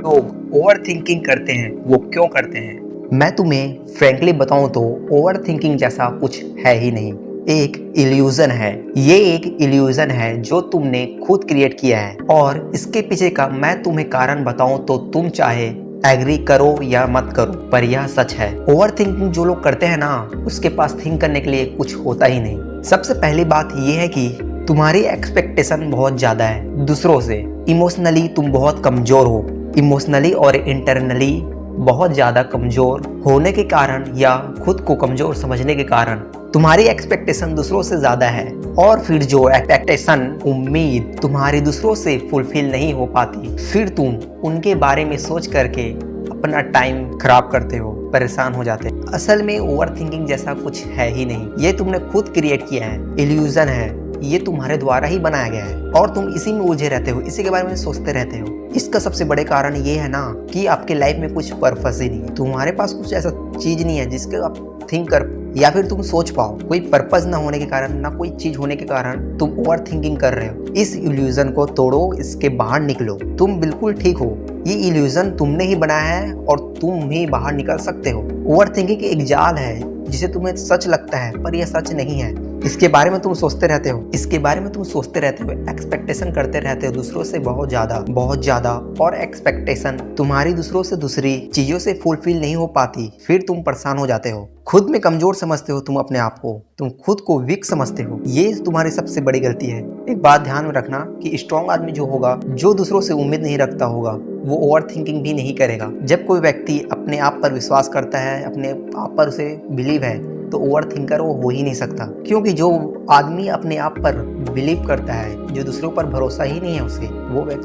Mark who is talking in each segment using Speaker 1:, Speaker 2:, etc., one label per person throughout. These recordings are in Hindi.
Speaker 1: लोग ओवरथिंकिंग करते हैं, वो क्यों करते हैं? मैं तुम्हें फ्रैंकली बताऊं तो ओवरथिंकिंग जैसा कुछ है ही नहीं। एक इल्यूजन है। ये एक इल्यूजन है जो तुमने खुद क्रिएट किया है, और इसके पीछे का मैं तुम्हें कारण बताऊं तो तुम चाहे एग्री करो या मत करो, पर यह सच है। ओवरथिंकिंग जो लोग करते हैं ना, उसके पास थिंक करने के लिए कुछ होता ही नहीं। सबसे पहली बात यह है कि तुम्हारी एक्सपेक्टेशन बहुत ज्यादा है दूसरों से। इमोशनली तुम बहुत कमजोर हो। इमोशनली और इंटरनली बहुत ज़्यादा कमज़ोर होने के कारण या खुद को कमज़ोर समझने के कारण तुम्हारी एक्सपेक्टेशन दूसरों से ज़्यादा है, और फिर जो एक्सपेक्टेशन उम्मीद तुम्हारी दूसरों से फुलफिल नहीं हो पाती, फिर तुम उनके बारे में सोच करके अपना टाइम खराब करते हो, परेशान हो जाते हो। असल में ओवर थिंकिंग जैसा कुछ है ही नहीं। ये तुमने खुद क्रिएट किया है, इल्यूजन है। ये तुम्हारे द्वारा ही बनाया गया है और तुम इसी में उलझे रहते हो, इसी के बारे में सोचते रहते हो। इसका सबसे बड़े कारण ये है ना कि आपके लाइफ में कुछ पर्पस ही नहीं है। तुम्हारे पास कुछ ऐसा चीज नहीं है जिसके आप थिंक कर या फिर तुम सोच पाओ। कोई पर्पस ना होने के कारण, ना कोई चीज होने के कारण तुम ओवर थिंकिंग कर रहे हो। इस इल्यूजन को तोड़ो, इसके बाहर निकलो। तुम बिल्कुल ठीक हो। ये इल्यूजन तुमने ही बनाया है और तुम ही बाहर निकल सकते हो। ओवर थिंकिंग एक जाल है जिसे तुम्हें सच लगता है, पर यह सच नहीं है। इसके बारे में तुम सोचते रहते हो, इसके बारे में तुम सोचते रहते हो, एक्सपेक्टेशन करते रहते हो दूसरों से बहुत ज्यादा, और एक्सपेक्टेशन तुम्हारी दूसरों से दूसरी चीजों से फुलफिल नहीं हो पाती, फिर तुम परेशान हो जाते हो। खुद में कमजोर समझते हो तुम अपने आप को, तुम खुद को वीक समझते हो। ये तुम्हारी सबसे बड़ी गलती है। एक बात ध्यान में रखना कि स्ट्रॉन्ग आदमी जो होगा, जो दूसरों से उम्मीद नहीं रखता होगा, वो ओवर थिंकिंग भी नहीं करेगा। जब कोई व्यक्ति अपने आप पर विश्वास करता है, अपने आप पर उसे बिलीव है, तो ओवर थिंकर वो हो ही नहीं सकता। क्योंकि जो आदमी अपने आप पर बिलीव करता है, जो दूसरों पर भरोसा ही नहीं है उसे,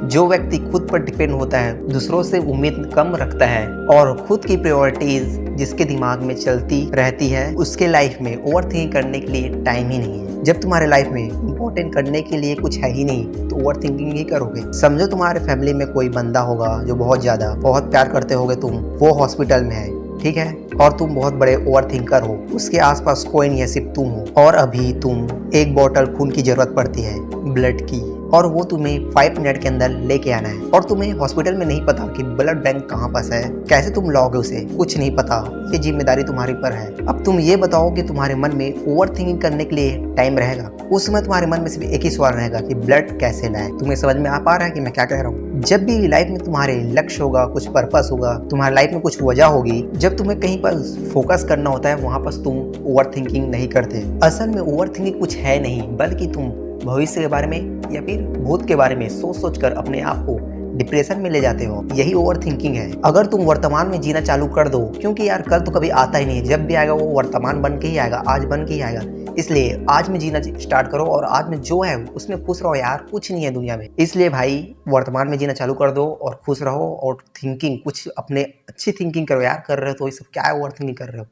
Speaker 1: जो व्यक्ति खुद पर डिपेंड होता है, दूसरों से उम्मीद कम रखता है और खुद की प्रायोरिटीज जिसके दिमाग में चलती रहती है, उसके लाइफ में ओवर थिंकिंग करने के लिए टाइम ही नहीं है। जब तुम्हारे लाइफ में इंपॉर्टेंट करने के लिए कुछ है ही नहीं, तो ओवर थिंकिंग ही करोगे। समझो तुम्हारे फैमिली में कोई बंदा होगा जो बहुत प्यार करते होगे तुम, वो हॉस्पिटल में है, ठीक है, और तुम बहुत बड़े ओवर थिंकर हो। उसके आसपास कोई नहीं है, सिर्फ तुम हो, और अभी तुम एक बोतल खून की जरूरत पड़ती है, ब्लड की, और वो तुम्हें 5 मिनट के अंदर लेके आना है, और तुम्हें हॉस्पिटल में नहीं पता कि ब्लड बैंक कहाँ पास है, कैसे तुम लाओगे उसे, कुछ नहीं पता। ये जिम्मेदारी तुम्हारी पर है। अब तुम ये बताओ कि तुम्हारे मन में ओवर थिंकिंग करने के लिए टाइम रहेगा? उस समय तुम्हारे मन में सिर्फ एक ही सवाल रहेगा कि ब्लड कैसे लाए। तुम्हें समझ में आ पा रहा है कि मैं क्या कह रहा हूँ? जब भी लाइफ में तुम्हारे लक्ष्य होगा, कुछ पर्पस होगा, तुम्हारे लाइफ में कुछ वजह होगी, जब तुम्हें कहीं पर फोकस करना होता है, वहां पर तुम ओवर थिंकिंग नहीं करते। असल में ओवर थिंकिंग कुछ है नहीं, बल्कि तुम भविष्य के बारे में या फिर भूत के बारे में सोच कर अपने आप को डिप्रेशन में ले जाते हो। यही ओवर थिंकिंग है। अगर तुम वर्तमान में जीना चालू कर दो, क्योंकि यार कल तो कभी आता ही नहीं, जब भी आएगा वो वर्तमान बन के ही आएगा, आज बन के ही आएगा। इसलिए आज में जीना स्टार्ट करो, और आज में जो है उसमें खुश रहो यार। कुछ नहीं है दुनिया में, इसलिए भाई वर्तमान में जीना चालू कर दो और खुश रहो, और थिंकिंग कुछ अपने अच्छी थिंकिंग करो यार। कर रहे हो तो ये सब क्या है, ओवर थिंकिंग कर रहे हो।